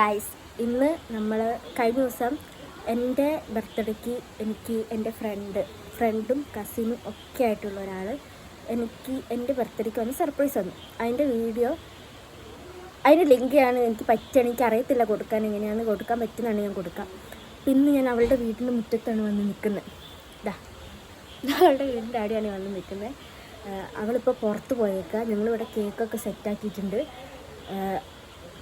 Guys, ഇന്ന് നമ്മൾ കഴിഞ്ഞ ദിവസം എൻ്റെ ബർത്ത്ഡേക്ക് എനിക്ക് എൻ്റെ ഫ്രണ്ടും കസിനും ഒക്കെ ആയിട്ടുള്ള ഒരാൾ എനിക്ക് എൻ്റെ ബർത്ത്ഡേക്ക് വന്ന് സർപ്രൈസ് തന്നു. അതിൻ്റെ വീഡിയോ, അതിൻ്റെ ലിങ്കാണ് എനിക്ക് പറ്റുകയാണ്, എനിക്ക് അറിയത്തില്ല കൊടുക്കാൻ, എങ്ങനെയാണ് കൊടുക്കാൻ പറ്റുന്നതാണ് ഞാൻ കൊടുക്കാം. പിന്നെ ഞാൻ അവളുടെ വീടിൻ്റെ മുറ്റത്താണ് വന്ന് നിൽക്കുന്നത്. അവളുടെ വീടിൻ്റെ അവിടെയാണ് വന്ന് നിൽക്കുന്നത്. അവളിപ്പോൾ പുറത്ത് പോയേക്കാം. ഞങ്ങളിവിടെ കേക്കൊക്കെ സെറ്റാക്കിയിട്ടുണ്ട്.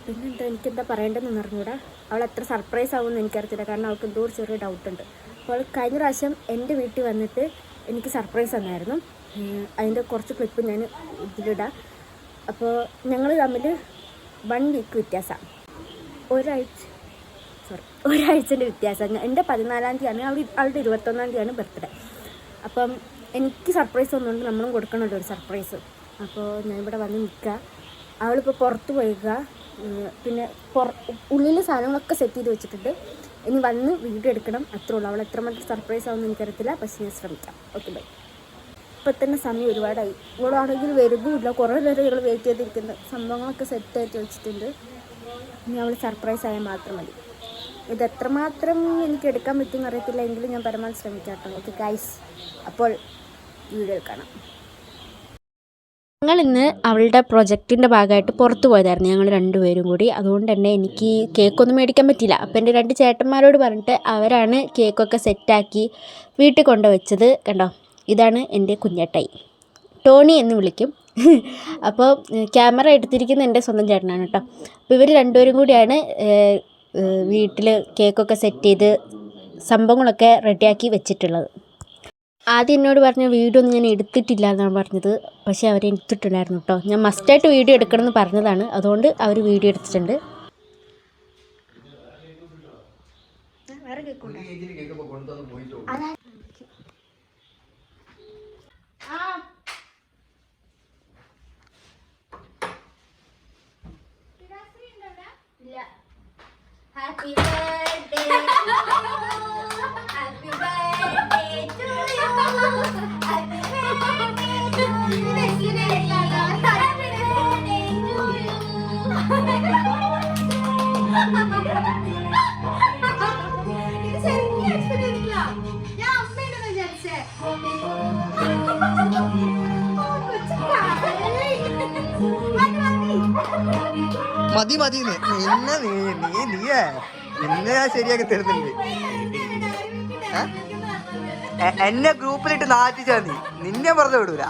പിന്നെന്താ എനിക്കെന്താ പറയേണ്ടതെന്ന് അറിഞ്ഞൂടാ. അവൾ എത്ര സർപ്രൈസ് ആകുമെന്ന് എനിക്കറിയത്തില്ല, കാരണം അവൾക്ക് എന്തോ ഒരു ചെറിയ ഡൗട്ടുണ്ട്. അപ്പോൾ കഴിഞ്ഞ പ്രാവശ്യം എൻ്റെ വീട്ടിൽ വന്നിട്ട് എനിക്ക് സർപ്രൈസ് തന്നായിരുന്നു. അതിൻ്റെ കുറച്ച് ക്ലിപ്പ് ഞാൻ ഇതിലിടാം. അപ്പോൾ ഞങ്ങൾ തമ്മിൽ 1 വീക്ക് വ്യത്യാസമാണ്, ഒരാഴ്ചൻ്റെ വ്യത്യാസം. എൻ്റെ 14-ാം തീയതിയാണ്, അവളുടെ 21-ാം തീയതിയാണ് ബർത്ത്ഡേ. അപ്പം എനിക്ക് സർപ്രൈസ് ഒന്നുകൊണ്ട് നമ്മളും കൊടുക്കണമല്ലോ ഒരു സർപ്രൈസ്. അപ്പോൾ ഞാനിവിടെ വന്ന് നിൽക്കുക. അവളിപ്പോൾ പുറത്ത് പോയിക്കുക. പിന്നെ ഉള്ളിൽ സാധനങ്ങളൊക്കെ സെറ്റ് ചെയ്ത് വെച്ചിട്ടുണ്ട്. ഇനി വന്ന് വീഡിയോ എടുക്കണം, അത്രേ ഉള്ളൂ. അവൾ എത്രമാത്രം സർപ്രൈസ് ആവുമെന്ന് എനിക്കറിയത്തില്ല, പക്ഷേ ഞാൻ ശ്രമിക്കാം. Okay, bye. ഇപ്പം തന്നെ സമയം ഒരുപാടായി. ഇവളാണെങ്കിൽ വരുന്നുമില്ല. കുറേ നേരം ഇവൾ വെയിറ്റ് ചെയ്തിരിക്കുന്നത്. സംഭവങ്ങളൊക്കെ സെറ്റ് ആയിട്ട് വെച്ചിട്ടുണ്ട്. ഇനി അവൾ സർപ്രൈസ് ആയാൽ മാത്രം മതി. ഇത് എത്രമാത്രം എനിക്ക് എടുക്കാൻ പറ്റുമെന്ന് അറിയത്തില്ല, എങ്കിലും ഞാൻ പരമാവധി ശ്രമിക്കാം കേട്ടോ. ഓക്കെ ഗൈസ്, അപ്പോൾ വീഡിയോയിൽ കാണാം. ഞങ്ങളിന്ന് അവളുടെ പ്രൊജക്റ്റിൻ്റെ ഭാഗമായിട്ട് പുറത്ത് പോയതായിരുന്നു, ഞങ്ങൾ രണ്ടുപേരും കൂടി. അതുകൊണ്ട് തന്നെ എനിക്ക് കേക്കൊന്നും മേടിക്കാൻ പറ്റിയില്ല. അപ്പോൾ എൻ്റെ 2 ചേട്ടന്മാരോട് പറഞ്ഞിട്ട് അവരാണ് കേക്കൊക്കെ സെറ്റാക്കി വീട്ടിൽ കൊണ്ടുവച്ചത്. കണ്ടോ, ഇതാണ് എൻ്റെ കുഞ്ഞേട്ടായി, ടോണി എന്ന് വിളിക്കും. അപ്പോൾ ക്യാമറ എടുത്തിരിക്കുന്ന എൻ്റെ സ്വന്തം ചേട്ടനാണ് കേട്ടോ. അപ്പോൾ ഇവർ രണ്ടുപേരും കൂടിയാണ് വീട്ടിൽ കേക്കൊക്കെ സെറ്റ് ചെയ്ത് സംഭവങ്ങളൊക്കെ റെഡിയാക്കി വെച്ചിട്ടുള്ളത്. ആദ്യം എന്നോട് പറഞ്ഞ വീഡിയോ ഒന്നും ഞാൻ എടുത്തിട്ടില്ല എന്നാണ് പറഞ്ഞത്, പക്ഷേ അവർ എടുത്തിട്ടുണ്ടായിരുന്നു കേട്ടോ. ഞാൻ മസ്റ്റായിട്ട് വീഡിയോ എടുക്കണമെന്ന് പറഞ്ഞതാണ്, അതുകൊണ്ട് അവർ വീഡിയോ എടുത്തിട്ടുണ്ട്. Happy birthday, happy birthday to you, happy birthday to you, happy birthday to you. ഇത് ശരിക്കും എക്സ്പെക്ട് ചെയ്തിട്ടില്ല. ഞാൻ അമ്മയുണ്ടെന്ന് വിചാരിച്ചേ. മതി മതി, നിന്നെ ഞാൻ ശരിയാക്കി തരുന്നുണ്ട്. എന്നെ ഗ്രൂപ്പിലിട്ട് നാറ്റിച്ചാ നീ, നിന്നെ പറഞ്ഞു വിടൂല.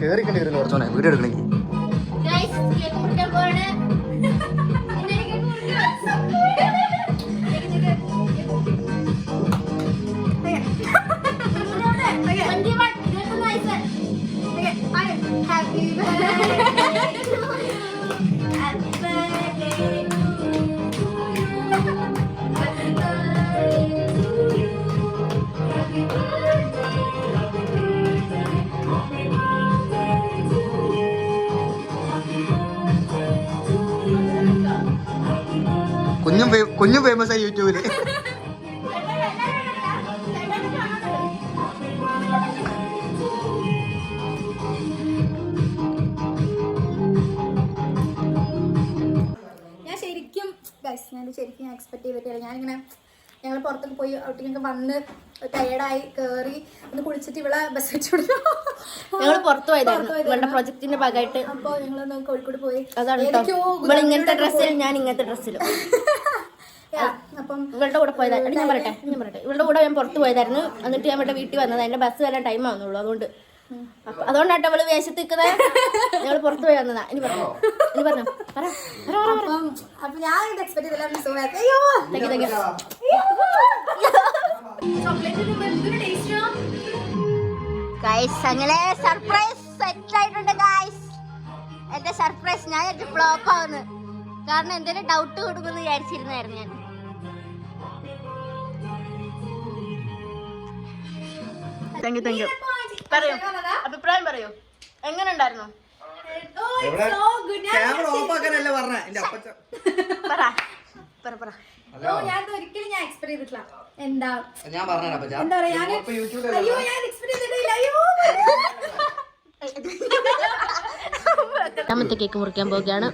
കേറിക്കേണ്ടി വരുന്നു കുറച്ചോനെ വീഡിയോ എടുക്കണമെങ്കിൽ. കുഞ്ഞും ഫേമസ് ആയി യൂട്യൂബില്. ഞാൻ ശരിക്കും എക്സ്പെക്ട് ചെയ്തിട്ടില്ല. ഞാനിങ്ങനെ ഞങ്ങൾ പുറത്തൊക്കെ പോയി ഔട്ടിങ്ങൊക്കെ വന്ന് ടയേർഡായി കയറി ഒന്ന് കുളിച്ചിട്ട് ഇവിടെ ബസ് വെച്ചുകൊടുത്തു. ഞങ്ങൾ പുറത്ത് പോയതായിരുന്നു ഇവളുടെ പ്രൊജക്ടിന്റെ ഭാഗമായിട്ട്. അപ്പോൾ ഞങ്ങളൊന്ന് കോഴിക്കോട് പോയി. അതാണ് ഇങ്ങനത്തെ ഡ്രസ്സിലും ഞാൻ ഇങ്ങനത്തെ ഡ്രസ്സിലും. അപ്പം ഇവളുടെ കൂടെ പോയതായിരുന്നു. ഞാൻ പറയട്ടെ ഇവളുടെ കൂടെ ഞാൻ പുറത്ത് പോയതായിരുന്നു. എന്നിട്ട് ഞാൻ ഇവിടെ വീട്ടിൽ വന്നത്. എൻ്റെ ബസ് വരാൻ ടൈം ആവുന്നുള്ളൂ, അതുകൊണ്ടാട്ടോ അവള് വേഷത്തിൽ നിൽക്കുന്നത്. ഞങ്ങൾ പുറത്ത് പോയി വന്നതാ. ഇനി പറഞ്ഞോ അപ്പൊ ഞാൻ എക്സ്പെക്ട് അങ്ങനെ സർപ്രൈസ് സെറ്റ് ആയിട്ടുണ്ട് ഗായ്സ്. എന്റെ സർപ്രൈസ് ഞാൻ ഫ്ലോപ്പ് ആവുന്നു, കാരണം എന്തെങ്കിലും ഡൗട്ട് കൊടുക്കുമെന്ന് വിചാരിച്ചിരുന്നായിരുന്നു ഞാൻ. Thank you. പറയൂ, അഭിപ്രായം പറയൂ, എങ്ങനെ ഉണ്ടായിരുന്നു? ഞാൻ ഒരിക്കലും ഞാൻ എക്സ്പെക്ട് ചെയ്തിട്ടില്ല. എന്താ ഞാൻ പറഞ്ഞാ എന്താ പറയാ, അയ്യോ ഞാൻ എക്സ്പെക്ട് ചെയ്തിട്ടില്ല. അയ്യോ രണ്ടാമത്തെ കേക്ക് മുറിക്കാൻ പോവുകയാണ്.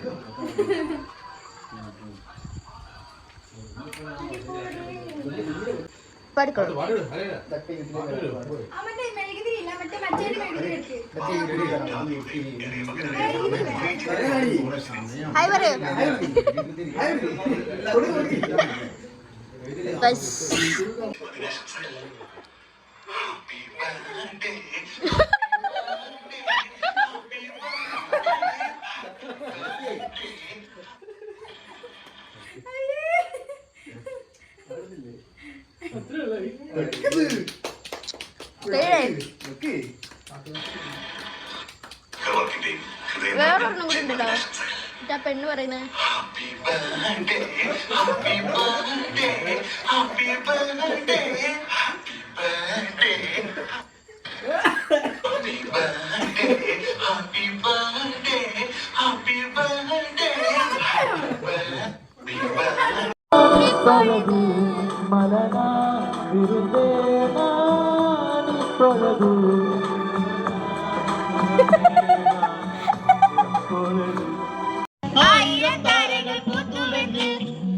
വേറൊരെണ്ണം കൂടി ഉണ്ടല്ലോ ആ പെണ്ണ് പറയുന്നത്.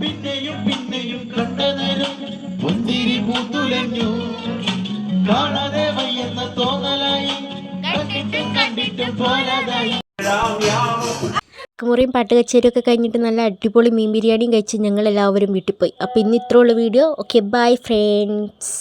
പിന്നെയും പിന്നെയും കണ്ടനരും പുന്തിരി പൂത്തുലഞ്ഞു കാണാതെ വയ്യെന്ന തോന്നലായി കണ്ടിട്ടും പോരാതായി. മുറിയും പാട്ട് കച്ചേരിയൊക്കെ കഴിഞ്ഞിട്ട് നല്ല അടിപൊളി മീൻ ബിരിയാണിയും കഴിച്ച് ഞങ്ങൾ എല്ലാവരും വീട്ടിൽ പോയി. അപ്പോൾ ഇന്ന് ഇത്രയുള്ള വീഡിയോ. Okay bye friends.